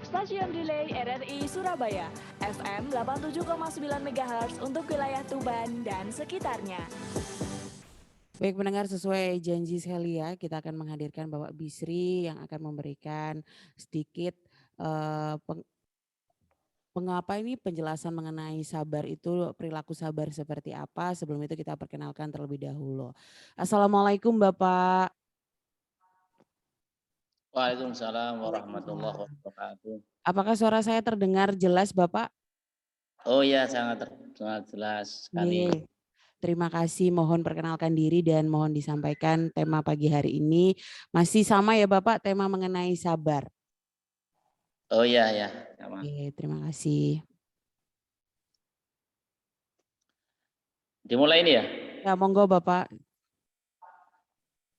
Stasiun Relay RRI Surabaya, FM 87,9 MHz untuk wilayah Tuban dan sekitarnya. Baik pendengar, sesuai janji Celia, kita akan menghadirkan Bapak Bisri yang akan memberikan sedikit mengapa ini penjelasan mengenai sabar itu, perilaku sabar seperti apa. Sebelum itu kita perkenalkan terlebih dahulu. Assalamualaikum Bapak. Waalaikumsalam warahmatullahi wabarakatuh. Apakah suara saya terdengar jelas Bapak? Oh ya, sangat jelas sekali. Terima kasih, mohon perkenalkan diri dan mohon disampaikan tema pagi hari ini. Masih sama ya Bapak, tema mengenai sabar. Oh ya, sama. Oke, terima kasih. Dimulai ini ya? Ya, monggo Bapak.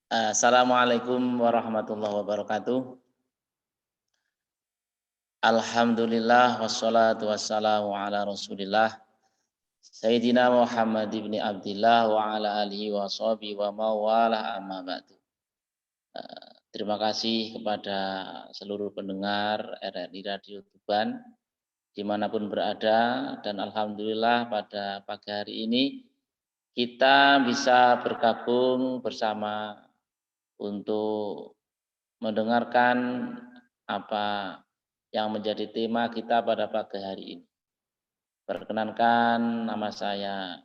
Assalamualaikum warahmatullahi wabarakatuh. Alhamdulillah wassalatu wassalamu ala rasulillah Sayyidina Muhammad ibn Abdillah wa ala alihi wa sahbihi wa mawalah amma ba'du. Terima kasih kepada seluruh pendengar RRI Radio Tuban dimanapun berada, dan alhamdulillah pada pagi hari ini kita bisa bergabung bersama untuk mendengarkan apa yang menjadi tema kita pada pagi hari ini. Perkenankan, nama saya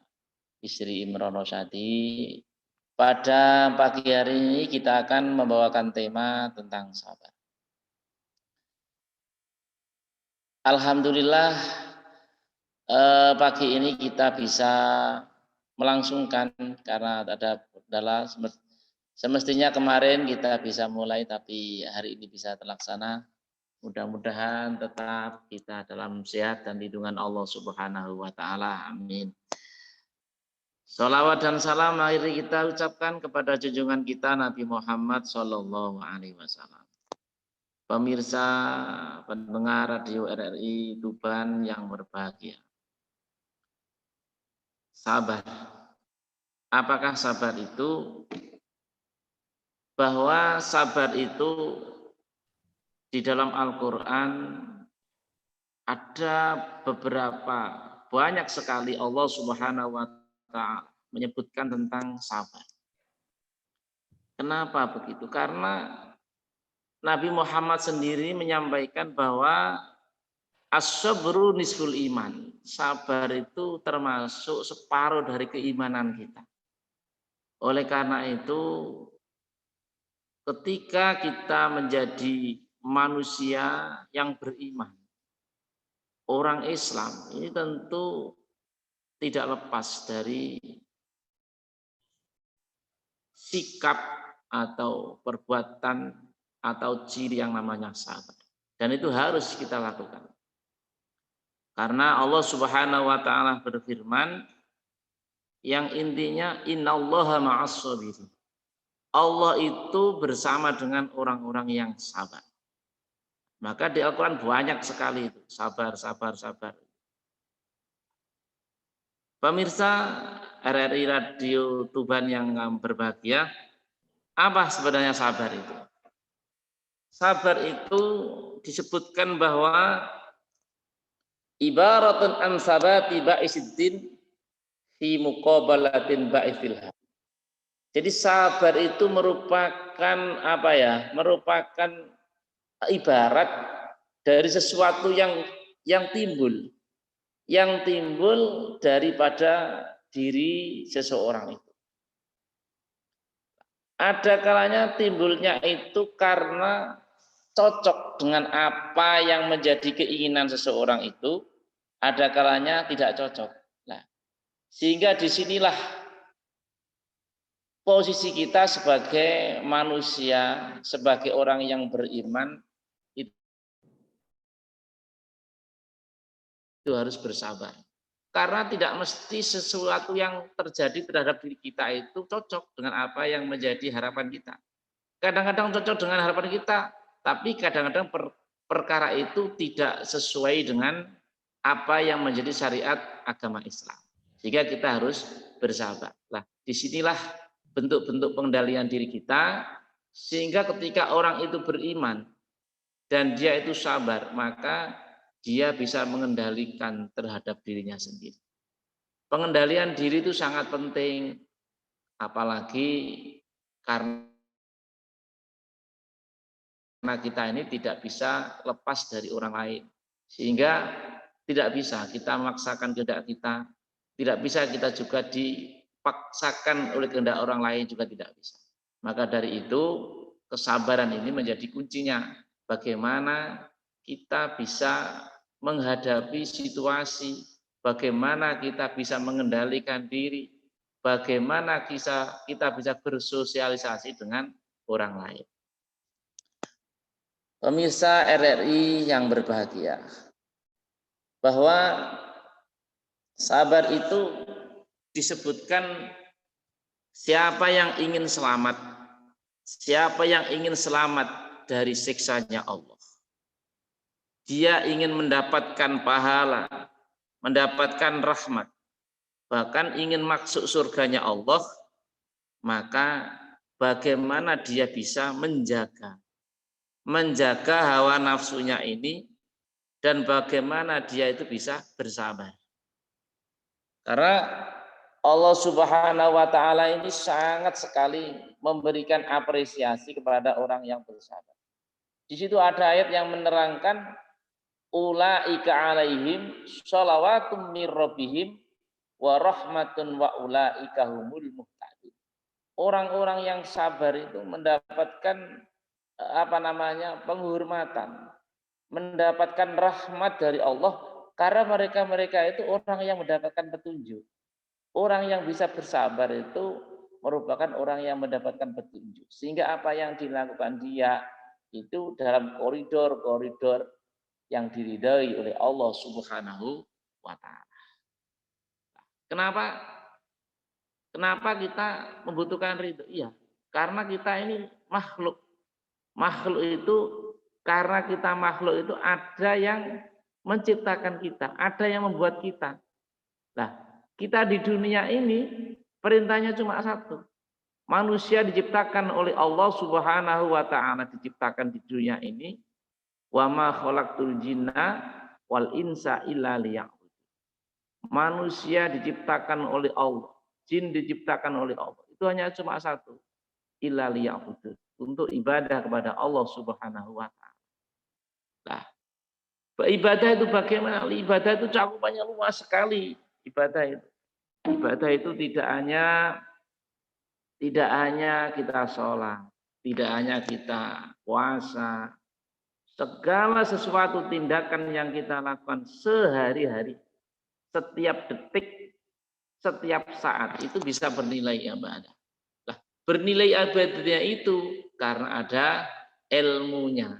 Bisri Imron Rosyadi. Pada pagi hari ini kita akan membawakan tema tentang sabar. Alhamdulillah pagi ini kita bisa melangsungkan karena adalah semestinya kemarin kita bisa mulai, tapi hari ini bisa terlaksana. Mudah-mudahan tetap kita dalam sehat dan lindungan Allah Subhanahu wa taala. Amin. Shalawat dan salam mari kita ucapkan kepada junjungan kita Nabi Muhammad sallallahu alaihi wasallam. Pemirsa pendengar Radio RRI Tuban yang berbahagia. Sabar. Apakah sabar itu? Bahwa sabar itu di dalam Al-Quran ada banyak sekali Allah Subhanahu wa Ta'ala menyebutkan tentang sabar. Kenapa begitu? Karena Nabi Muhammad sendiri menyampaikan bahwa as-sabru nisful iman. Sabar itu termasuk separuh dari keimanan kita. Oleh karena itu, ketika kita menjadi manusia yang beriman, orang Islam ini tentu tidak lepas dari sikap atau perbuatan atau ciri yang namanya sabar. Dan itu harus kita lakukan. Karena Allah Subhanahu wa taala berfirman yang intinya innallaha ma'as sabirin. Allah itu bersama dengan orang-orang yang sabar. Maka di Al-Quran banyak sekali itu. Sabar. Pemirsa RRI Radio Tuban yang berbahagia, Apa sebenarnya sabar itu? Sabar itu disebutkan bahwa ibaratun an sabati ba'isiddin fi muqabalatin ba'isil. Jadi sabar itu merupakan apa ya? Merupakan ibarat dari sesuatu yang timbul daripada diri seseorang itu. Ada kalanya timbulnya itu karena cocok dengan apa yang menjadi keinginan seseorang itu, ada kalanya tidak cocok. Nah, sehingga disinilah posisi kita sebagai manusia, sebagai orang yang beriman, itu harus bersabar. Karena tidak mesti sesuatu yang terjadi terhadap diri kita itu cocok dengan apa yang menjadi harapan kita. Kadang-kadang cocok dengan harapan kita, tapi kadang-kadang perkara itu tidak sesuai dengan apa yang menjadi syariat agama Islam. Sehingga kita harus bersabar. Nah, disinilah bentuk-bentuk pengendalian diri kita, sehingga ketika orang itu beriman dan dia itu sabar, maka dia bisa mengendalikan terhadap dirinya sendiri. Pengendalian diri itu sangat penting, apalagi karena kita ini tidak bisa lepas dari orang lain. Sehingga tidak bisa kita memaksakan kehendak kita, tidak bisa kita juga dipaksakan oleh kehendak orang lain, juga tidak bisa. Maka dari itu kesabaran ini menjadi kuncinya. Bagaimana kita bisa menghadapi situasi, bagaimana kita bisa mengendalikan diri, bagaimana kita bisa bersosialisasi dengan orang lain. Pemirsa RRI yang berbahagia, bahwa sabar itu disebutkan siapa yang ingin selamat dari siksanya Allah. Dia ingin mendapatkan pahala, mendapatkan rahmat, bahkan ingin masuk surganya Allah, maka bagaimana dia bisa menjaga hawa nafsunya ini, dan bagaimana dia itu bisa bersabar. Karena Allah Subhanahu wa taala ini sangat sekali memberikan apresiasi kepada orang yang bersabar. Di situ ada ayat yang menerangkan ulaika alaihim shalawatum mir rabbihim wa rahmatun wa ulaika humul muhtadun. Orang-orang yang sabar itu mendapatkan penghormatan, mendapatkan rahmat dari Allah, karena mereka itu orang yang mendapatkan petunjuk. Orang yang bisa bersabar itu merupakan orang yang mendapatkan petunjuk, sehingga apa yang dilakukan dia itu dalam koridor-koridor yang diridhai oleh Allah Subhanahu wa taala. Kenapa kita membutuhkan ridho? Iya, karena kita ini makhluk. Makhluk itu, karena kita makhluk itu ada yang menciptakan kita, ada yang membuat kita. Nah, kita di dunia ini perintahnya cuma satu. Manusia diciptakan oleh Allah Subhanahu wa taala, diciptakan di dunia ini. Wa ma khalaqtul jinna wal insa illa liya'budun. Manusia diciptakan oleh Allah, jin diciptakan oleh Allah. Itu hanya cuma satu, illa liya'budun, untuk ibadah kepada Allah Subhanahu wa taala. Nah, ibadah itu bagaimana? Ibadah itu cakupannya luas sekali. Ibadah itu tidak hanya kita sholat, tidak hanya kita puasa. Segala sesuatu tindakan yang kita lakukan sehari-hari, setiap detik, setiap saat itu bisa bernilai ibadah. Nah, bernilai ibadahnya itu karena ada ilmunya.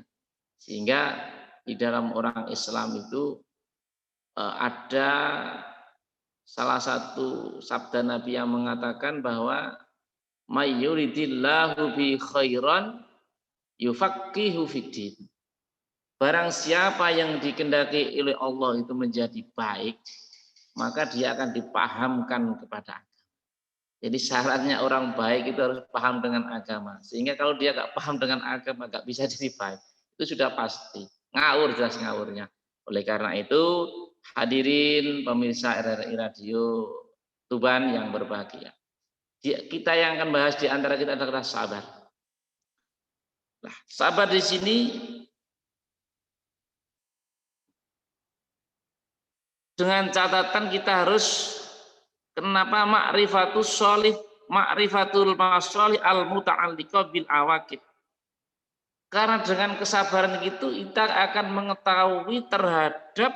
Sehingga di dalam orang Islam itu ada salah satu sabda Nabi yang mengatakan bahwa may yuridillahu bi khairan yufaqihu fiddin. Barang siapa yang dikehendaki oleh Allah itu menjadi baik, maka dia akan dipahamkan kepada agama. Jadi syaratnya orang baik itu harus paham dengan agama. Sehingga kalau dia nggak paham dengan agama, nggak bisa jadi baik. Itu sudah pasti. Ngawur, jelas ngawurnya. Oleh karena itu, hadirin pemirsa RRI Radio Tuban yang berbahagia. Kita yang akan bahas di antara kita adalah sabar. Nah, sabar di sini dengan catatan kita harus kenapa ma'rifatus sholih, ma'rifatul masolih al muta'alliqah bil awaqib. Karena dengan kesabaran itu kita akan mengetahui terhadap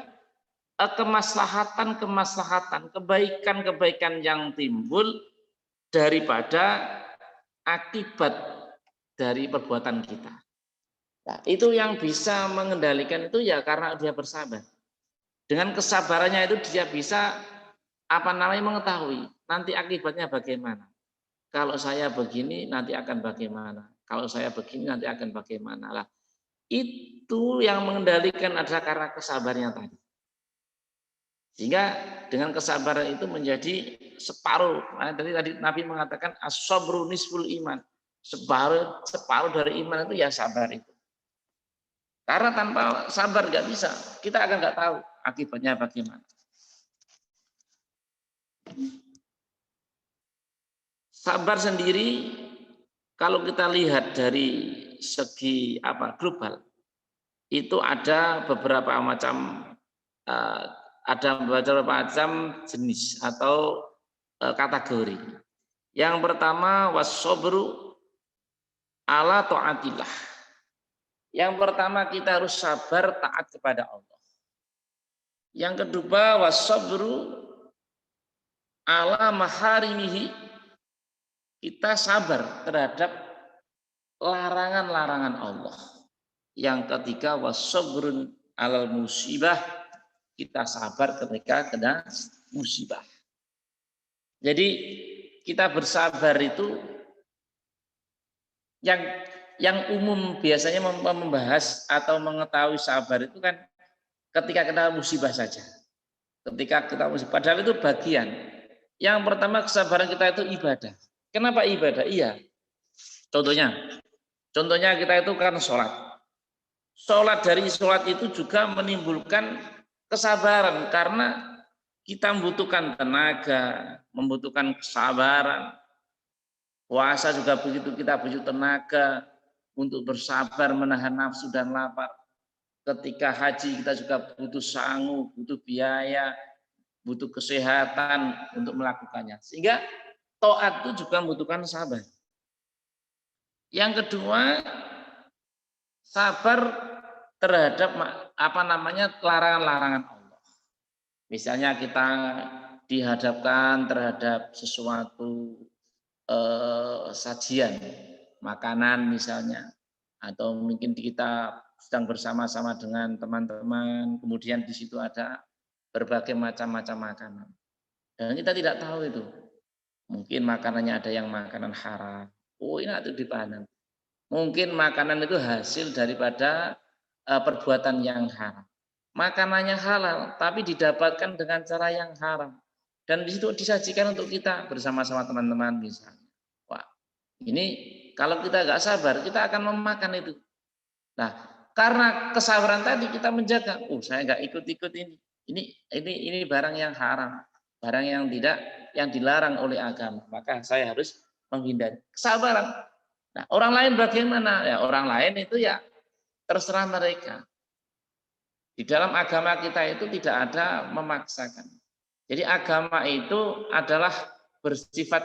kemaslahatan, kebaikan-kebaikan yang timbul daripada akibat dari perbuatan kita. Nah, itu yang bisa mengendalikan itu ya karena dia bersabar. Dengan kesabarannya itu dia bisa mengetahui nanti akibatnya bagaimana. Kalau saya begini nanti akan bagaimana. Kalau saya begini nanti akan bagaimana. Lah, itu yang mengendalikan adalah karena kesabarannya tadi. Sehingga dengan kesabaran itu menjadi separuh. Nah, tadi Nabi mengatakan as-sabru nisful iman. Separuh dari iman itu ya sabar itu. Karena tanpa sabar nggak bisa. Kita akan nggak tahu akibatnya bagaimana. Sabar sendiri kalau kita lihat dari segi global itu ada beberapa macam jenis atau kategori. Yang pertama was-sabru ala taatillah. Yang pertama kita harus sabar taat kepada Allah. Yang kedua was-sabru ala maharimihi. Kita sabar terhadap larangan-larangan Allah. Yang ketiga was-sabrun alal musibah. Kita sabar ketika kena musibah. Jadi kita bersabar itu yang umum biasanya membahas atau mengetahui sabar itu kan ketika kena musibah saja. Ketika kita musibah, padahal itu bagian. Yang pertama kesabaran kita itu ibadah. Kenapa ibadah? Iya. Contohnya kita itu kan sholat. Dari sholat itu juga menimbulkan kesabaran karena kita membutuhkan tenaga, membutuhkan kesabaran. Puasa juga begitu, kita butuh tenaga untuk bersabar menahan nafsu dan lapar. Ketika haji kita juga butuh sanggup, butuh biaya, butuh kesehatan untuk melakukannya. Sehingga taat itu juga membutuhkan sabar. Yang kedua, sabar terhadap larangan-larangan Allah. Misalnya kita dihadapkan terhadap sesuatu sajian, makanan misalnya, atau mungkin kita sedang bersama-sama dengan teman-teman, kemudian di situ ada berbagai macam-macam makanan. Dan kita tidak tahu itu. Mungkin makanannya ada yang makanan haram. Oh, ini ada di panen. Mungkin makanan itu hasil daripada perbuatan yang haram. Makanannya halal, tapi didapatkan dengan cara yang haram. Dan di situ disajikan untuk kita bersama-sama teman-teman misalnya. Wah, ini kalau kita nggak sabar, kita akan memakan itu. Nah, karena kesabaran tadi kita menjaga. Oh, saya nggak ikut-ikut ini. Ini barang yang haram, barang yang dilarang oleh agama. Maka saya harus menghindari. Kesabaran. Nah, orang lain bagaimana? Ya, orang lain itu ya terserah mereka. Di dalam agama kita itu tidak ada memaksakan. Jadi agama itu adalah bersifat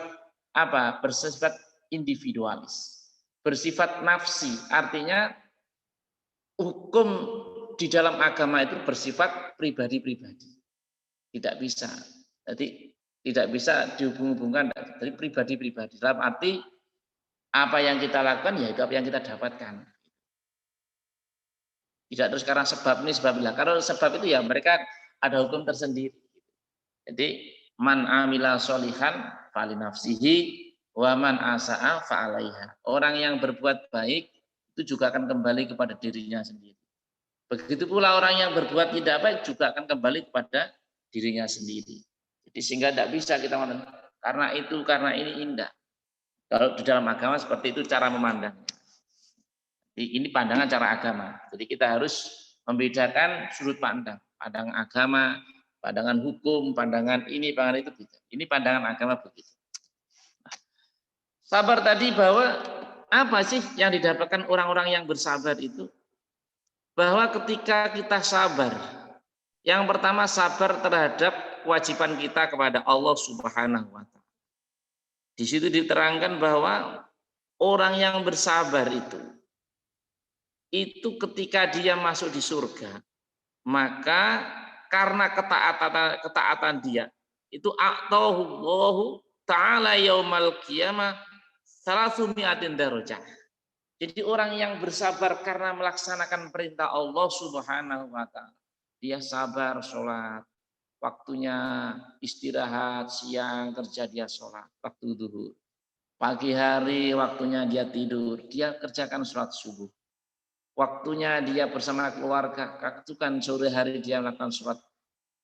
Bersifat individualis, bersifat nafsi. Artinya hukum di dalam agama itu bersifat pribadi-pribadi. Tidak bisa. Jadi tidak bisa dihubung-hubungkan dari pribadi-pribadi. Dalam arti apa yang kita lakukan ya itu apa yang kita dapatkan. Tidak terus karena sebab ini sebab itu. Kalau sebab itu ya mereka ada hukum tersendiri. Jadi man amila sholihan fali nafsihi wa man asa'a fa'alaiha. Orang yang berbuat baik itu juga akan kembali kepada dirinya sendiri. Begitu pula orang yang berbuat tidak baik juga akan kembali kepada dirinya sendiri. Jadi sehingga tidak bisa kita karena itu, karena ini indah. Kalau di dalam agama seperti itu cara memandang. Ini pandangan cara agama. Jadi kita harus membedakan sudut pandang. Pandangan agama, pandangan hukum, pandangan ini, pandangan itu beda. Ini pandangan agama begitu. Sabar tadi bahwa apa sih yang didapatkan orang-orang yang bersabar itu? Bahwa ketika kita sabar, yang pertama sabar terhadap kewajiban kita kepada Allah Subhanahu wa Ta'ala. Di situ diterangkan bahwa orang yang bersabar itu ketika dia masuk di surga, maka karena ketaatan dia itu a'tahullahu ta'ala yaumal qiyamah salasumi'atin darajah. Jadi orang yang bersabar karena melaksanakan perintah Allah Subhanahu wa Ta'ala, dia sabar sholat, waktunya istirahat, siang kerja dia sholat, waktu duhur. Pagi hari waktunya dia tidur, dia kerjakan sholat subuh. Waktunya dia bersama keluarga, kan sore hari dia melakukan sholat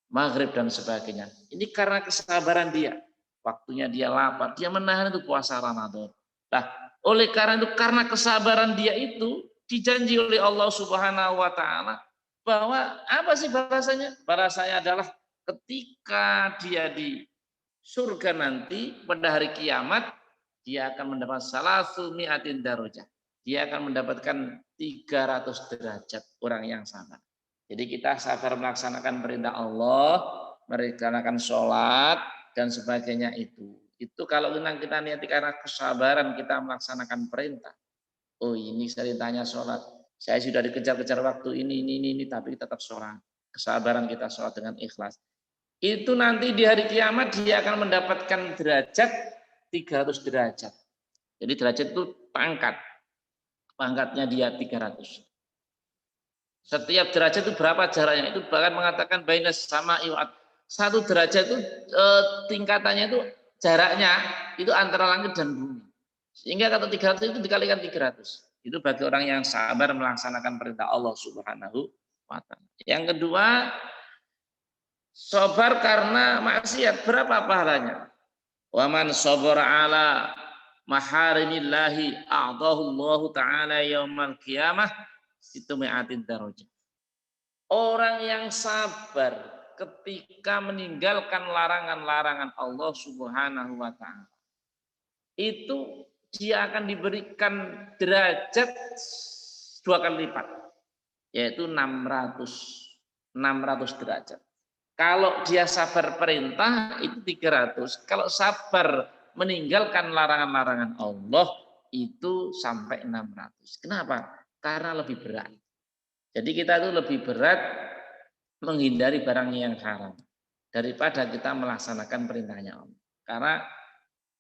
maghrib dan sebagainya. Ini karena kesabaran dia. Waktunya dia lapar, dia menahan itu puasa Ramadan. Nah, oleh karena itu, karena kesabaran dia itu dijanji oleh Allah Subhanahu wa Ta'ala bahwa apa sih balasannya? Balasannya adalah ketika dia di surga nanti pada hari kiamat, dia akan mendapat salasumi'atin darajah. Dia akan mendapatkan 300 derajat orang yang sabar. Jadi kita sabar melaksanakan perintah Allah, melaksanakan sholat dan sebagainya itu. Itu kalau kita niati karena kesabaran kita melaksanakan perintah. Oh ini saya ditanya sholat, saya sudah dikejar-kejar waktu ini, tapi tetap sholat. Kesabaran kita sholat dengan ikhlas. Itu nanti di hari kiamat dia akan mendapatkan derajat 300 derajat. Jadi derajat itu pangkat. Pangkatnya dia 300. Setiap derajat itu berapa jaraknya? Itu bahkan mengatakan bainas sama iwat. Satu derajat itu tingkatannya itu jaraknya itu antara langit dan bumi. Sehingga kata 300 itu dikalikan 300. Itu bagi orang yang sabar melaksanakan perintah Allah Subhanahu wa Ta'ala. Yang kedua, sabar karena maksiat. Berapa pahalanya? Wa man sabara ala maharimillahi a'dahullahu ta'ala yaumal qiyamah situmi'atin darajah. Orang yang sabar ketika meninggalkan larangan-larangan Allah Subhanahu wa Ta'ala, itu dia akan diberikan derajat 2 kali lipat, yaitu 600 derajat. Kalau dia sabar perintah itu 300, kalau sabar meninggalkan larangan-larangan Allah itu sampai 600. Kenapa? Karena lebih berat. Jadi kita itu lebih berat menghindari barang yang haram daripada kita melaksanakan perintahnya Allah. Karena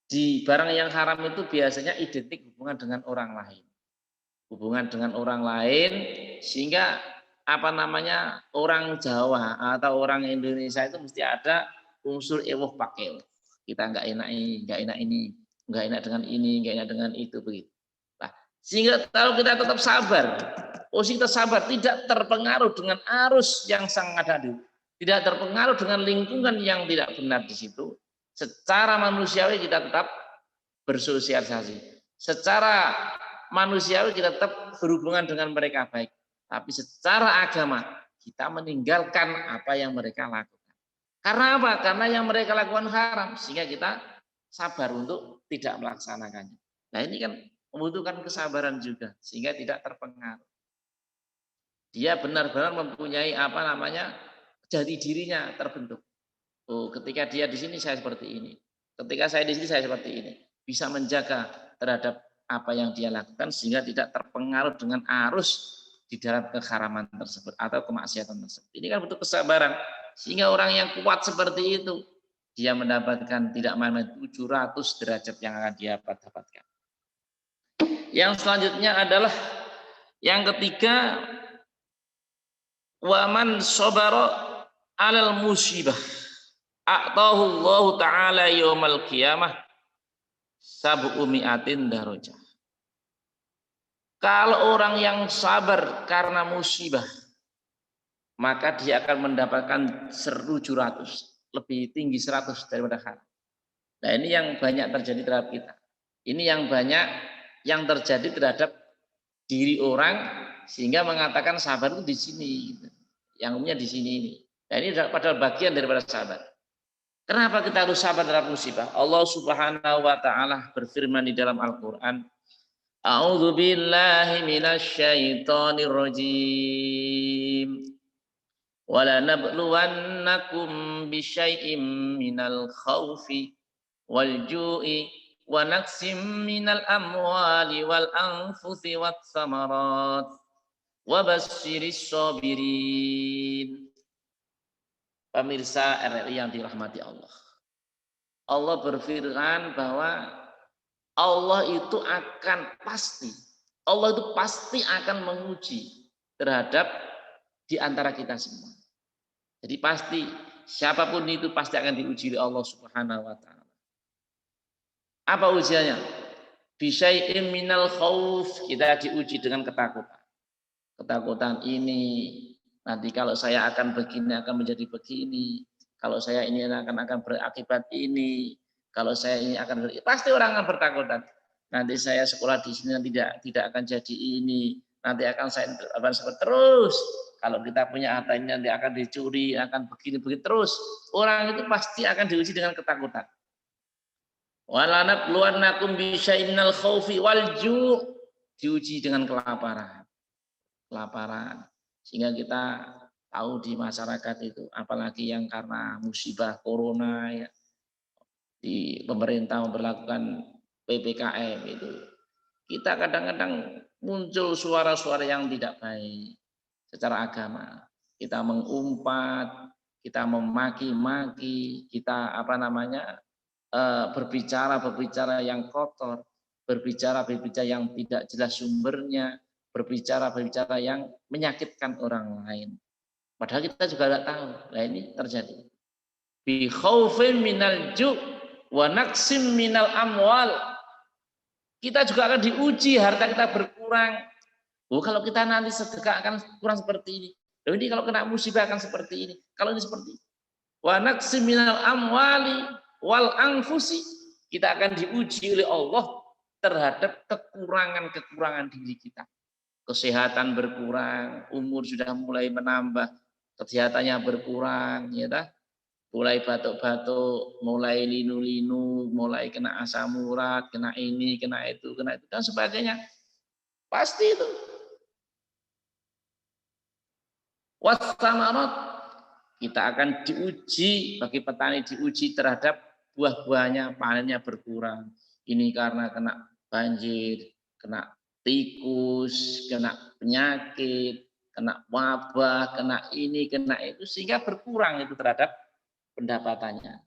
di barang yang haram itu biasanya identik hubungan dengan orang lain. Hubungan dengan orang lain sehingga orang Jawa atau orang Indonesia itu mesti ada unsur ewuh pakai. Kita nggak enak ini, nggak enak dengan ini, nggak enak dengan itu begitu. Nah, sehingga kalau kita tetap sabar, kita sabar tidak terpengaruh dengan arus yang sangat ada, tidak terpengaruh dengan lingkungan yang tidak benar di situ. Secara manusiawi kita tetap bersosialisasi. Secara manusiawi kita tetap berhubungan dengan mereka baik. Tapi secara agama kita meninggalkan apa yang mereka lakukan. Karena apa? Karena yang mereka lakukan haram, sehingga kita sabar untuk tidak melaksanakannya. Nah ini kan membutuhkan kesabaran juga, sehingga tidak terpengaruh. Dia benar-benar mempunyai jati dirinya terbentuk. Oh, ketika dia di sini saya seperti ini. Ketika saya di sini saya seperti ini. Bisa menjaga terhadap apa yang dia lakukan sehingga tidak terpengaruh dengan arus di dalam keharaman tersebut atau kemaksiatan tersebut. Ini kan butuh kesabaran. Sehingga orang yang kuat seperti itu, dia mendapatkan tidak main 700 derajat yang akan dia dapatkan. Yang selanjutnya adalah yang ketiga, waman sabara alal musibah a'tahu Allah ta'ala yaumal qiyamah sab'umi'atin darajah. Kalau orang yang sabar karena musibah, maka dia akan mendapatkan 1.700, lebih tinggi 100 daripada haram. Nah ini yang banyak terjadi terhadap kita. Ini yang banyak yang terjadi terhadap diri orang sehingga mengatakan sabar itu di sini. Gitu. Yang umumnya di sini ini. Nah ini padahal bagian daripada sabar. Kenapa kita harus sabar terhadap musibah? Allah Subhanahu wa taala berfirman di dalam Al-Qur'an, A'udzu billahi minasyaitonir rajim. Wala nabluwannakum bisyai'im minal khaufi wal ju'i wa naqsim minal amwali wal anfusi wat samarat wa basyiris sabirin. Pemirsa RRI yang dirahmati Allah. Allah berfirman bahwa Allah itu pasti akan menguji terhadap di antara kita semua. Jadi pasti siapapun itu pasti akan diuji oleh Allah Subhanahu wa taala. Apa ujiannya? Bisyai'im minal khauf, kita diuji dengan ketakutan. Ketakutan ini nanti kalau saya akan begini akan menjadi begini. Kalau saya ini akan berakibat ini. Kalau saya ini pasti orang akan bertakutan. Nanti saya sekolah di sini tidak akan jadi ini. Nanti akan saya seperti terus. Kalau kita punya harta ini nanti akan dicuri, akan begini terus. Orang itu pasti akan diuji dengan ketakutan. Walanabluwannakum bisyai'in minal khaufi wal ju', diuji dengan kelaparan. Sehingga kita tahu di masyarakat itu, apalagi yang karena musibah corona ya, di pemerintah memperlakukan PPKM itu, kita kadang-kadang muncul suara-suara yang tidak baik secara agama. Kita mengumpat, kita memaki-maki, kita berbicara yang kotor, berbicara yang tidak jelas sumbernya, berbicara yang menyakitkan orang lain. Padahal kita juga tidak tahu. Nah ini terjadi. Bi khaufin minal ju' wa naqsim minal amwal. Kita juga akan diuji, harta kita berkurang. Kalau kita nanti sedekah akan kurang seperti ini. Ini kalau kena musibah akan seperti ini. Kalau ini seperti ini. Wa naqsim minal amwali wal anfusi. Kita akan diuji oleh Allah terhadap kekurangan diri kita. Kesehatan berkurang, umur sudah mulai menambah, kesehatannya berkurang, ya dah. Mulai batuk-batuk, mulai linu-linu, mulai kena asam urat, kena ini, kena itu, dan sebagainya. Pasti itu. Wassamarat, kita akan diuji, bagi petani diuji terhadap buah-buahnya, panennya berkurang. Ini karena kena banjir, kena tikus, kena penyakit, kena wabah, kena ini, kena itu, sehingga berkurang itu terhadap pendapatannya.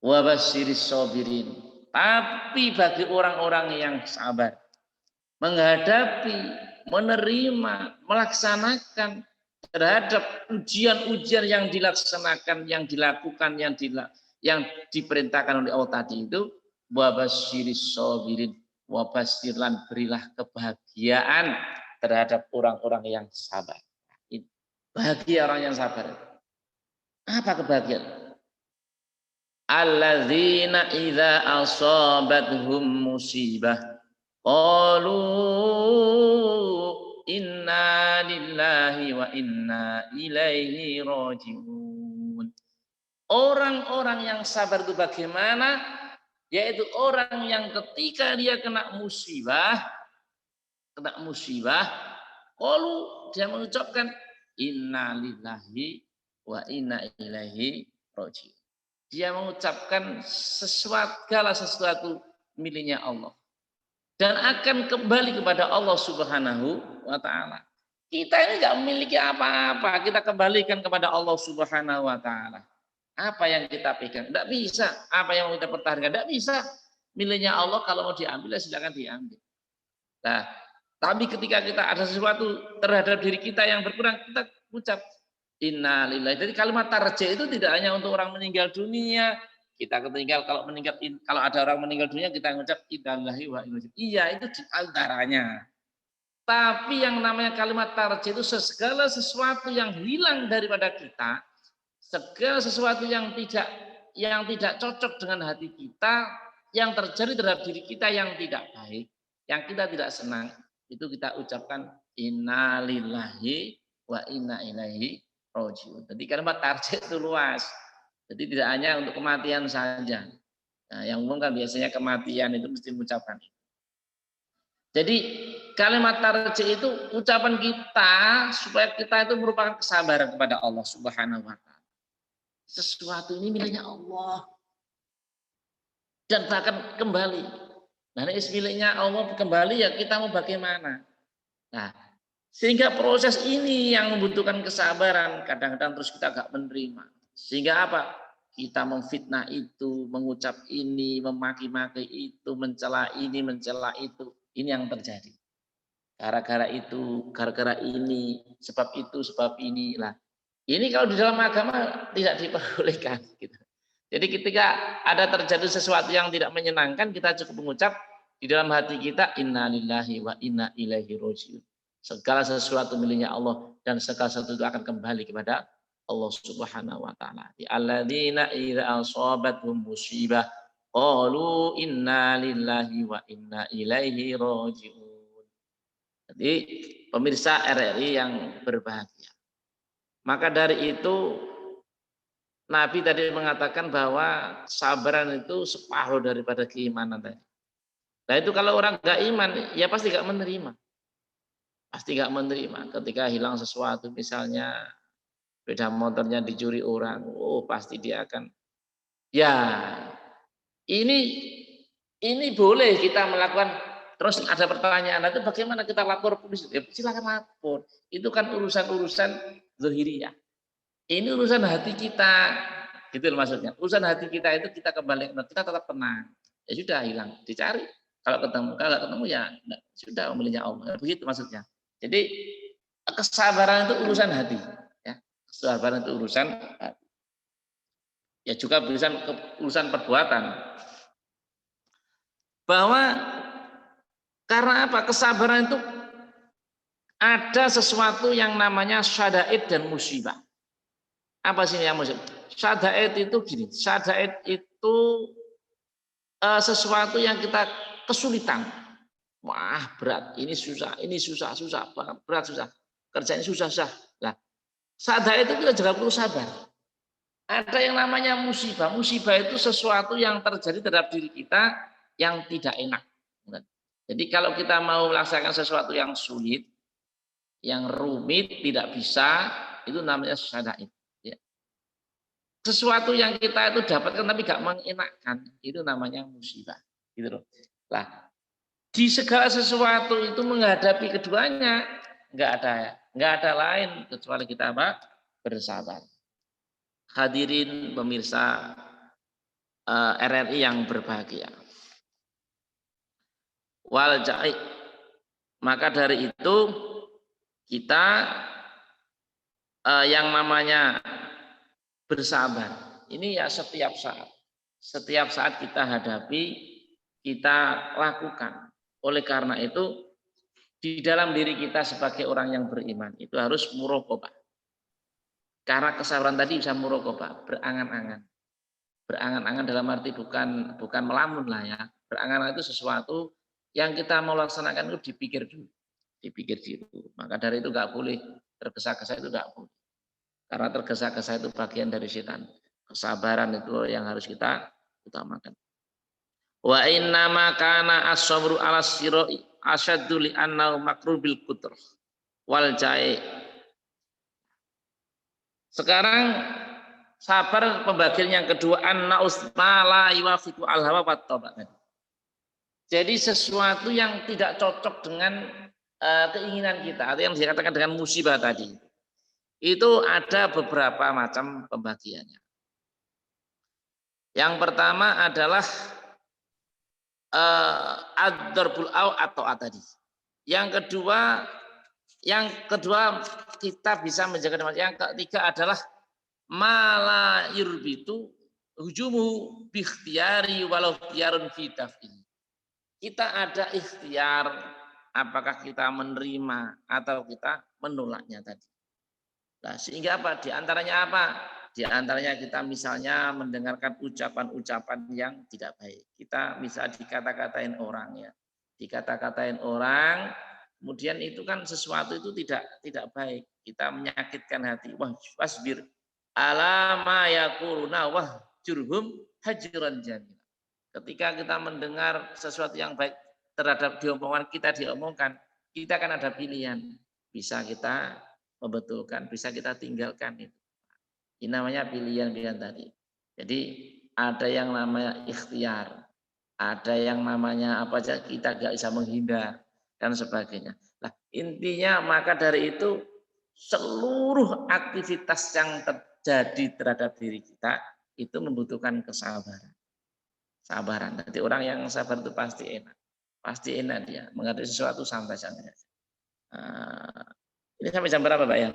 Wa basyiris sabirin. Tapi bagi orang-orang yang sabar, menghadapi, menerima, melaksanakan terhadap ujian-ujian yang dilaksanakan, yang dilakukan, yang diperintahkan oleh Allah tadi itu, wa basyiris sabirin, wa basyirlan, berilah kebahagiaan terhadap orang-orang yang sabar. Bahagia orang yang sabar. Apa kebahagiaan? Alladzina idza asabathum musibah qalu inna lillahi wa inna ilaihi raji'un. Orang-orang yang sabar itu bagaimana? Yaitu orang yang ketika dia kena musibah, qalu, dia mengucapkan inna lillahi wa inna ilaihi raji'un. Dia mengucapkan segala sesuatu miliknya Allah dan akan kembali kepada Allah Subhanahu wa taala. Kita ini enggak memiliki apa-apa, kita kembalikan kepada Allah Subhanahu wa taala. Apa yang kita pegang? Enggak bisa. Apa yang mau kita pertahankan? Enggak bisa. Miliknya Allah, kalau mau diambil silakan diambil. Nah, tapi ketika kita ada sesuatu terhadap diri kita yang berkurang, kita ucap inna lillahi. Jadi kalimat tarji itu tidak hanya untuk orang meninggal dunia. Kita kalau ada orang meninggal dunia kita mengucap inna lillahi wa inna ilaihi. Iya, itu di antaranya. Tapi yang namanya kalimat tarji itu segala sesuatu yang hilang daripada kita, segala sesuatu yang yang tidak cocok dengan hati kita, yang terjadi terhadap diri kita yang tidak baik, yang kita tidak senang, itu kita ucapkan innalillahi wa inna ilaihi rajiun. Jadi kalimat tarjih itu luas. Jadi tidak hanya untuk kematian saja. Nah, yang umum kan biasanya kematian itu mesti mengucapkan. Jadi kalimat tarjih itu ucapan kita supaya kita itu merupakan kesabaran kepada Allah Subhanahu wa taala. Sesuatu ini miliknya Allah dan bahkan kembali. Nah, ini miliknya Allah kembali ya kita mau bagaimana? Nah, sehingga proses ini yang membutuhkan kesabaran, kadang-kadang terus kita gak menerima. Sehingga apa? Kita memfitnah itu, mengucap ini, memaki-maki itu, mencela ini, mencela itu. Ini yang terjadi. Gara-gara itu, gara-gara ini, sebab itu, sebab inilah. Ini kalau di dalam agama tidak diperbolehkan. Gitu. Jadi ketika ada terjadi sesuatu yang tidak menyenangkan, kita cukup mengucap di dalam hati kita, innalillahi wa inna ilaihi rajiun. Segala sesuatu miliknya Allah dan segala sesuatu itu akan kembali kepada Allah Subhanahu wa taala. Alladzina idza asabatuhum musibah qalu inna lillahi wa inna ilaihi rajiun. Jadi pemirsa RRI yang berbahagia. Maka dari itu Nabi tadi mengatakan bahwa kesabaran itu separuh daripada keimanan tadi. Nah itu kalau orang nggak iman ya pasti nggak menerima. Pasti nggak menerima ketika hilang sesuatu misalnya sepeda motornya dicuri orang, oh pasti dia akan ya ini boleh kita melakukan. Terus ada pertanyaan, itu bagaimana kita lapor polisi? Ya, silakan lapor. Itu kan urusan-urusan zahiriyah. Ini urusan hati kita, gitu maksudnya. Urusan hati kita itu kita kembali, kita tetap tenang. Ya sudah hilang, dicari. Kalau ketemu ya sudah miliknya Allah. Begitu maksudnya. Jadi kesabaran itu urusan hati. Ya. Kesabaran itu urusan hati. Ya juga urusan perbuatan. Bahwa karena apa? Kesabaran itu ada sesuatu yang namanya syada'id dan musibah. Apa sih yang musibah? Syada'id itu gini. Syada'id itu sesuatu yang kita kesulitan. Wah berat, ini susah, berat susah. Kerjanya susah. Nah, syada'id itu kita juga perlu sabar. Ada yang namanya musibah. Musibah itu sesuatu yang terjadi terhadap diri kita yang tidak enak. Jadi kalau kita mau melaksanakan sesuatu yang sulit, yang rumit, tidak bisa, itu namanya syada'id. Ya. Sesuatu yang kita itu dapatkan tapi gak mengenakkan, itu namanya musibah. Gitu loh. Nah, di segala sesuatu itu menghadapi keduanya, nggak ada lain kecuali kita apa? Bersabar. Hadirin pemirsa RRI yang berbahagia. Wal ja'i. Maka dari itu kita yang namanya bersabar. Ini ya setiap saat kita hadapi, kita lakukan. Oleh karena itu di dalam diri kita sebagai orang yang beriman itu harus muraqabah. Karena kesabaran tadi bisa muraqabah, berangan-angan. Berangan-angan dalam arti bukan melamun lah ya. Berangan-angan itu sesuatu yang kita mau laksanakan itu dipikir dulu. Maka dari itu nggak boleh tergesa-gesa, itu nggak boleh. Karena tergesa-gesa itu bagian dari setan. Kesabaran itu yang harus kita utamakan. Wa inna ma kana as-sabru 'ala siroi asyaddu li annahu makrubil kutrah wal ja'i. Sekarang sabar pembagian yang kedua, anna usma la yuwafiqu al-hawa wat tabaa. Jadi sesuatu yang tidak cocok dengan keinginan kita atau yang dikatakan dengan musibah tadi. Itu ada beberapa macam pembagiannya. Yang pertama adalah ad-darbul atau tadi. Yang kedua kita bisa menjaga. Yang ketiga adalah mala yurbitu hujumu bikhtiyari walau ikhtiyarun fi daf'in. Kita ada ikhtiar apakah kita menerima atau kita menolaknya tadi. Nah, sehingga apa? Di antaranya apa? di antaranya kita misalnya mendengarkan ucapan-ucapan yang tidak baik. Kita bisa dikata-katain orang ya. Dikata-katain orang, kemudian itu kan sesuatu itu tidak baik. Kita menyakitkan hati. Wah, wasbir ala ma yaquluna wah jurhum hajran jamil. Ketika kita mendengar sesuatu yang baik terhadap diomongan kita diomongkan, kita kan ada pilihan. Bisa kita membetulkan, bisa kita tinggalkan itu. Ini namanya pilihan-pilihan tadi. Jadi ada yang namanya ikhtiar, ada yang namanya apa saja kita nggak bisa menghindar dan sebagainya. Nah, intinya maka dari itu seluruh aktivitas yang terjadi terhadap diri kita itu membutuhkan kesabaran. Sabaran. Jadi orang yang sabar itu pasti enak. Pasti enak dia menghadapi sesuatu santai-santai. Ini sampai jam berapa, Pak ya?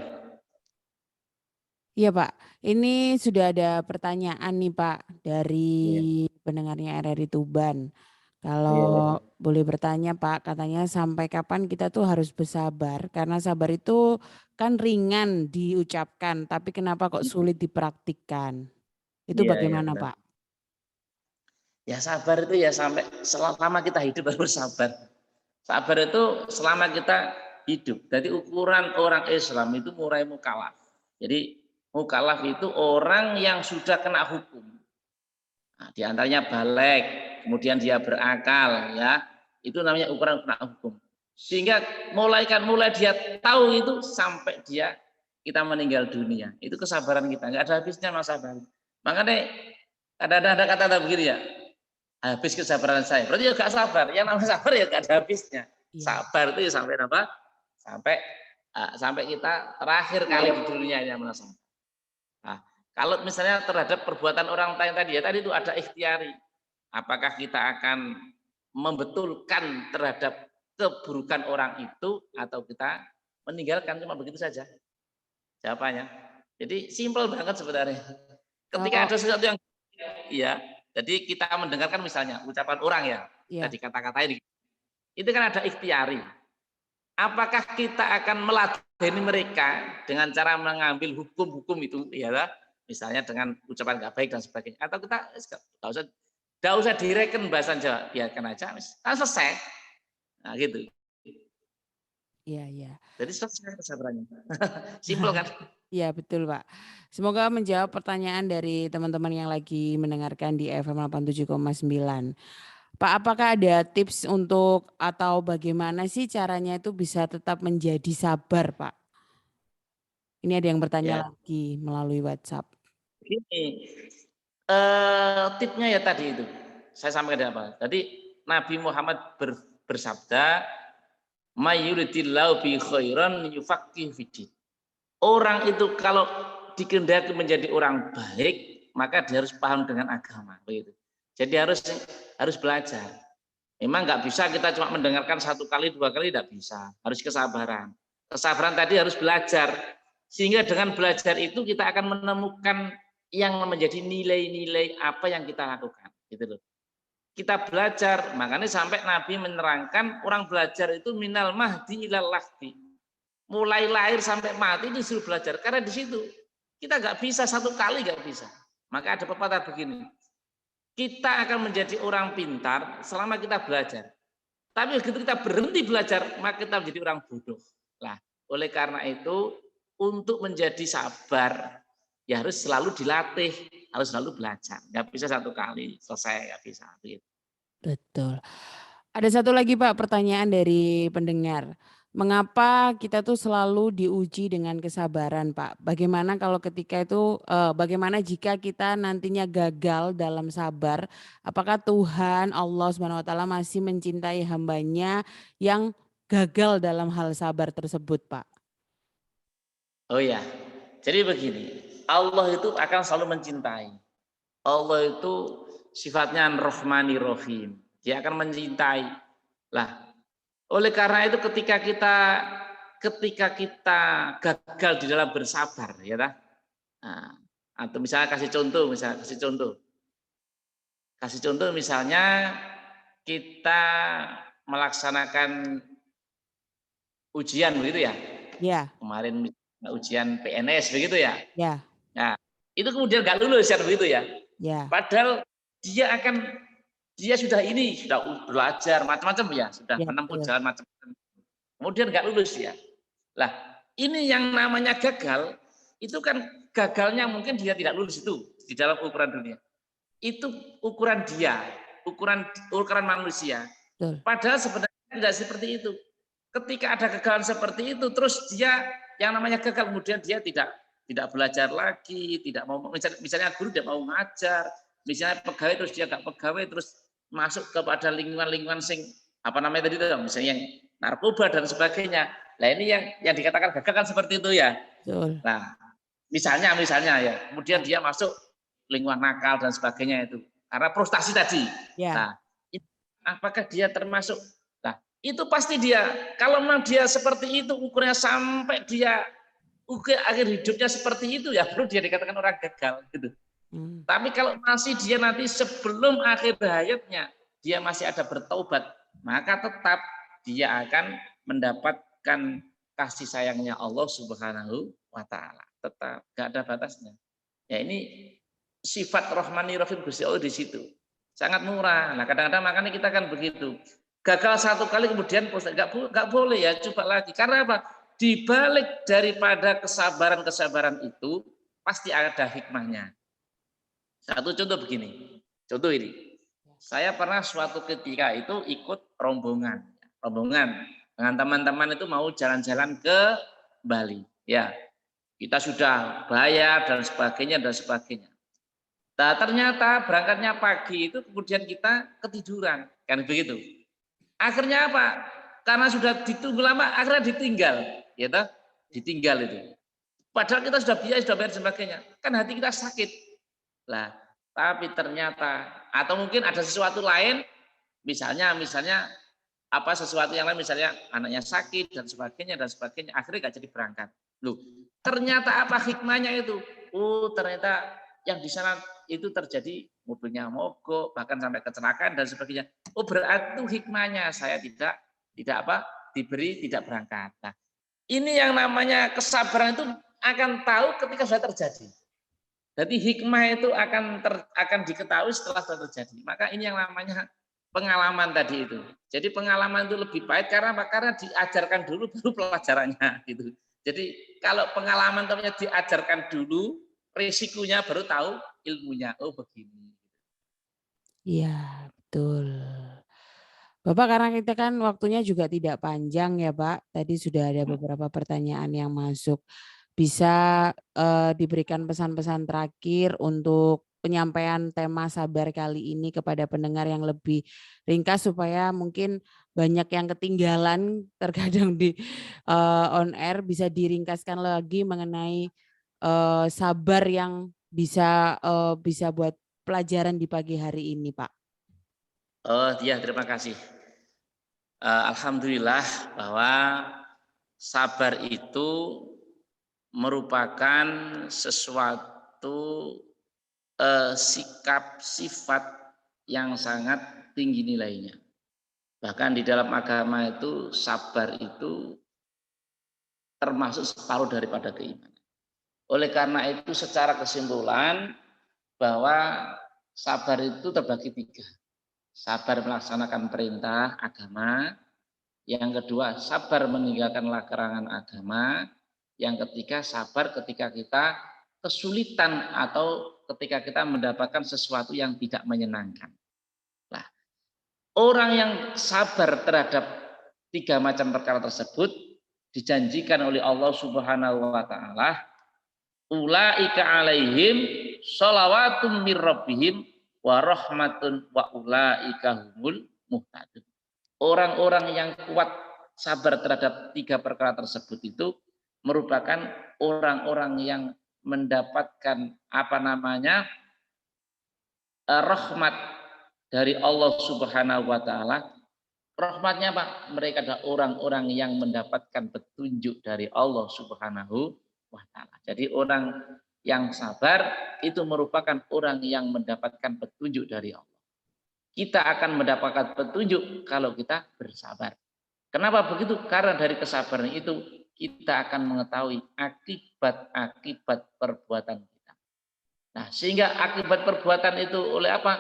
Iya Pak, ini sudah ada pertanyaan nih Pak Iya. dari pendengarnya RRI Tuban. Iya, iya. Kalau boleh bertanya Pak, katanya sampai kapan kita tuh harus bersabar? Karena sabar itu kan ringan diucapkan, tapi kenapa kok sulit dipraktikkan? Itu Iya, iya, bagaimana benar. Pak? Ya sabar itu ya sampai selama kita hidup harus sabar. Sabar itu selama kita hidup. Jadi ukuran orang Islam itu mulai mukallaf. Jadi mukallaf itu orang yang sudah kena hukum. Nah, di antaranya balik, kemudian dia berakal, ya itu namanya ukuran kena hukum. Sehingga mulai dia tahu itu sampai dia kita meninggal dunia. Itu kesabaran kita, nggak ada habisnya mas sabar. Makanya ada kata-kata begini ya, habis kesabaran saya. Berarti ya gak sabar. Yang namanya sabar ya gak ada habisnya. Iya. Sabar itu ya sampai apa? Sampai kita terakhir kali di dunia yang merasa. Nah, kalau misalnya terhadap perbuatan orang lain tadi ya tadi itu ada ikhtiari. Apakah kita akan membetulkan terhadap keburukan orang itu atau kita meninggalkan cuma begitu saja? Jawabannya. Jadi simpel banget sebenarnya. Ketika ada sesuatu yang iya, jadi kita mendengarkan misalnya ucapan orang ya, tadi kata-katain itu kan ada ikhtiari. Apakah kita akan meladeni mereka dengan cara mengambil hukum-hukum itu ya, misalnya dengan ucapan nggak baik dan sebagainya, atau kita nggak usah direken bahasa Jawa, biarkan aja, kan selesai. Nah gitu. Iya, iya. Jadi selesai kesabarannya. Simpel kan? Iya betul Pak. Semoga menjawab pertanyaan dari teman-teman yang lagi mendengarkan di FM 87,9. Pak, apakah ada tips untuk atau bagaimana sih caranya itu bisa tetap menjadi sabar Pak? Ini ada yang bertanya Ya, lagi melalui WhatsApp. ini tipnya ya tadi itu. Saya sampaikan apa? Tadi Nabi Muhammad bersabda, "Mayyuridillahu bi khairan yufaqqih fiddin." Orang itu kalau dikehendaki menjadi orang baik, maka dia harus paham dengan agama, begitu. Jadi harus belajar. Memang nggak bisa kita cuma mendengarkan satu kali, dua kali, tidak bisa. Harus kesabaran. Kesabaran tadi harus belajar. Sehingga dengan belajar itu kita akan menemukan yang menjadi nilai-nilai apa yang kita lakukan. Gitu loh. Kita belajar, makanya sampai Nabi menerangkan orang belajar itu minal mahdi ilal lahdi. Mulai lahir sampai mati disuruh belajar. Karena di situ kita nggak bisa satu kali, nggak bisa. Maka ada pepatah begini, kita akan menjadi orang pintar selama kita belajar. Tapi begitu kita berhenti belajar, maka kita menjadi orang bodoh. Nah, oleh karena itu, untuk menjadi sabar, ya harus selalu dilatih, harus selalu belajar. Nggak bisa satu kali selesai, nggak bisa. Betul. Ada satu lagi Pak pertanyaan dari pendengar. Mengapa kita tuh selalu diuji dengan kesabaran Pak? Bagaimana kalau ketika itu, bagaimana jika kita nantinya gagal dalam sabar? Apakah Tuhan Allah Subhanahu Wa Taala masih mencintai hambanya yang gagal dalam hal sabar tersebut Pak? Oh ya, jadi begini, Allah itu akan selalu mencintai. Allah itu sifatnya Rahmani Rahim. Dia akan mencintai. Lah, oleh karena itu ketika kita gagal di dalam bersabar, ya dah. Nah, atau misalnya kasih contoh misalnya kita melaksanakan ujian begitu ya. Ya. Kemarin ujian PNS begitu ya. Ya. Nah, itu kemudian nggak lulus kan begitu ya. Ya, Padahal dia sudah belajar macam-macam ya, sudah ya menempuh betul. jalan macam-macam. Kemudian nggak lulus ya. Lah, ini yang namanya gagal, itu kan gagalnya mungkin dia tidak lulus itu di dalam ukuran dunia. Itu ukuran dia, ukuran manusia. Betul. Padahal sebenarnya tidak seperti itu. Ketika ada kegagalan seperti itu, terus dia yang namanya gagal, kemudian dia tidak belajar lagi, tidak mau misalnya guru tidak mau ngajar, misalnya pegawai terus dia nggak pegawai, terus masuk kepada lingkungan-lingkungan sing apa namanya tadi itu, misalnya yang narkoba dan sebagainya. Nah ini yang dikatakan gagal kan seperti itu ya. Betul. Nah misalnya ya, kemudian dia masuk lingkungan nakal dan sebagainya itu karena frustasi tadi. Ya, Nah, apakah dia termasuk? Nah, itu pasti dia. Kalau memang dia seperti itu ukurnya sampai dia akhir hidupnya seperti itu ya perlu dia dikatakan orang gagal gitu. hmm, Tapi kalau masih dia nanti sebelum akhir hayatnya dia masih ada bertaubat, maka tetap dia akan mendapatkan kasih sayangnya Allah Subhanahu wa taala. Tetap enggak ada batasnya. Ya ini sifat Rahmani Rahim Gusti Allah di situ. Sangat murah. Nah, kadang-kadang makanya kita kan begitu. Gagal satu kali kemudian enggak boleh ya, coba lagi. Karena apa? Di balik daripada kesabaran-kesabaran itu pasti ada hikmahnya. Satu contoh begini. Contoh ini. Saya pernah suatu ketika itu ikut rombongan dengan teman-teman itu mau jalan-jalan ke Bali. Ya, kita sudah bayar dan sebagainya dan sebagainya. Nah, ternyata berangkatnya pagi itu kemudian kita ketiduran, kan begitu. Akhirnya apa? Karena sudah ditunggu lama, akhirnya ditinggal, ya toh? Ditinggal itu. Padahal kita sudah biaya, sudah bayar sebagainya. Kan hati kita sakit. Lah, tapi ternyata atau mungkin ada sesuatu lain, misalnya apa sesuatu yang lain, misalnya anaknya sakit dan sebagainya, akhirnya nggak jadi berangkat. Loh, ternyata apa hikmahnya itu? Oh, ternyata yang di sana itu terjadi mobilnya mogok, bahkan sampai kecelakaan dan sebagainya. Oh, berarti itu hikmahnya saya tidak tidak berangkat. Nah, ini yang namanya kesabaran itu akan tahu ketika sudah terjadi. Jadi hikmah itu akan diketahui setelah sudah terjadi. Maka ini yang namanya pengalaman tadi itu. Jadi pengalaman itu lebih baik karena apa? Karena diajarkan dulu baru pelajarannya gitu. Jadi kalau pengalaman temannya diajarkan dulu, risikonya baru tahu ilmunya. Oh begini. iya betul. Bapak karena kita kan waktunya juga tidak panjang ya Pak. Tadi sudah ada beberapa pertanyaan yang masuk. Bisa diberikan pesan-pesan terakhir untuk penyampaian tema sabar kali ini kepada pendengar yang lebih ringkas supaya mungkin banyak yang ketinggalan terkadang di on air bisa diringkaskan lagi mengenai sabar yang bisa buat pelajaran di pagi hari ini Pak. Oh iya, terima kasih. Alhamdulillah bahwa sabar itu merupakan sesuatu sikap sifat yang sangat tinggi nilainya. Bahkan di dalam agama itu sabar itu termasuk separuh daripada keimanan. Oleh karena itu secara kesimpulan bahwa sabar itu terbagi tiga. Sabar melaksanakan perintah agama, yang kedua sabar meninggalkan larangan agama, yang ketiga sabar ketika kita kesulitan atau ketika kita mendapatkan sesuatu yang tidak menyenangkan. Nah, orang yang sabar terhadap tiga macam perkara tersebut dijanjikan oleh Allah Subhanahu wa taala, ulaika alaihim shalawatum mir rabbihim wa rahmatun wa ulaika humul muhtadun. Orang-orang yang kuat sabar terhadap tiga perkara tersebut itu merupakan orang-orang yang mendapatkan rahmat dari Allah Subhanahu wa taala. Rahmatnya Pak, mereka adalah orang-orang yang mendapatkan petunjuk dari Allah Subhanahu wa taala. Jadi orang yang sabar itu merupakan orang yang mendapatkan petunjuk dari Allah. Kita akan mendapatkan petunjuk kalau kita bersabar. Kenapa begitu? Karena dari kesabaran itu kita akan mengetahui akibat-akibat perbuatan kita. Nah, sehingga akibat perbuatan itu oleh apa?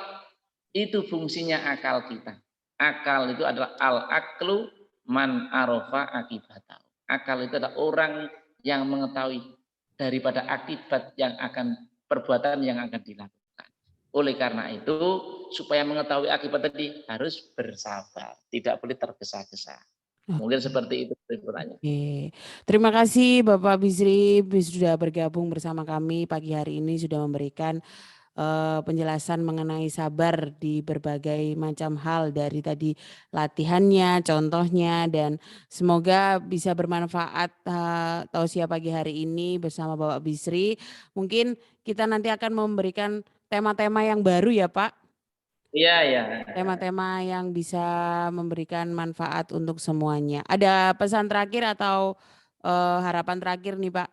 Itu fungsinya akal kita. Akal itu adalah al-aklu man arofa akibatahu. Akal itu adalah orang yang mengetahui daripada akibat yang akan perbuatan yang akan dilakukan. Oleh karena itu, supaya mengetahui akibat tadi harus bersabar, tidak boleh tergesa-gesa. Mungkin seperti itu pertanyaannya. Oke. Terima kasih Bapak Bisri sudah bergabung bersama kami pagi hari ini, sudah memberikan penjelasan mengenai sabar di berbagai macam hal, dari tadi latihannya, contohnya, dan semoga bisa bermanfaat tausiah pagi hari ini bersama Bapak Bisri. Mungkin kita nanti akan memberikan tema-tema yang baru ya Pak. Iya, iya. Tema-tema yang bisa memberikan manfaat untuk semuanya. Ada pesan terakhir atau harapan terakhir nih Pak?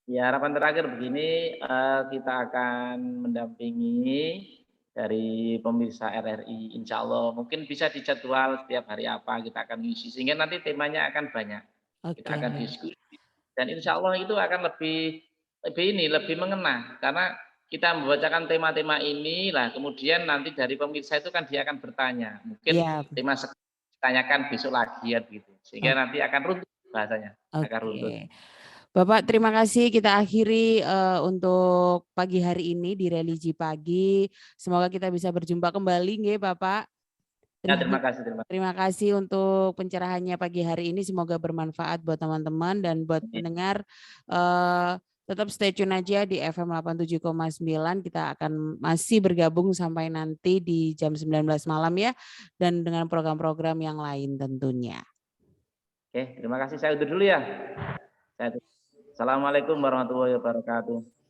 Ya, harapan terakhir begini, kita akan mendampingi dari pemirsa RRI, insya Allah mungkin bisa dijadwal setiap hari apa kita akan ngisi, sehingga nanti temanya akan banyak. Kita Oke. akan diskusi dan insya Allah itu akan lebih mengena, karena kita membacakan tema-tema ini lah, kemudian nanti dari pemirsa itu kan dia akan bertanya, mungkin Iya. tema ditanyakan besok lagi ya gitu, sehingga nanti akan runtuh bahasanya, akan runtuh. Oke. Bapak terima kasih, kita akhiri untuk pagi hari ini di Religi Pagi. Semoga kita bisa berjumpa kembali nggih Bapak. Ya, terima kasih. Terima kasih untuk pencerahannya pagi hari ini, semoga bermanfaat buat teman-teman dan buat pendengar. Tetap stay tune aja di FM 87,9. Kita akan masih bergabung sampai nanti di jam 19 malam ya, dan dengan program-program yang lain tentunya. Oke, terima kasih. Saya undur dulu ya. Assalamualaikum warahmatullahi wabarakatuh.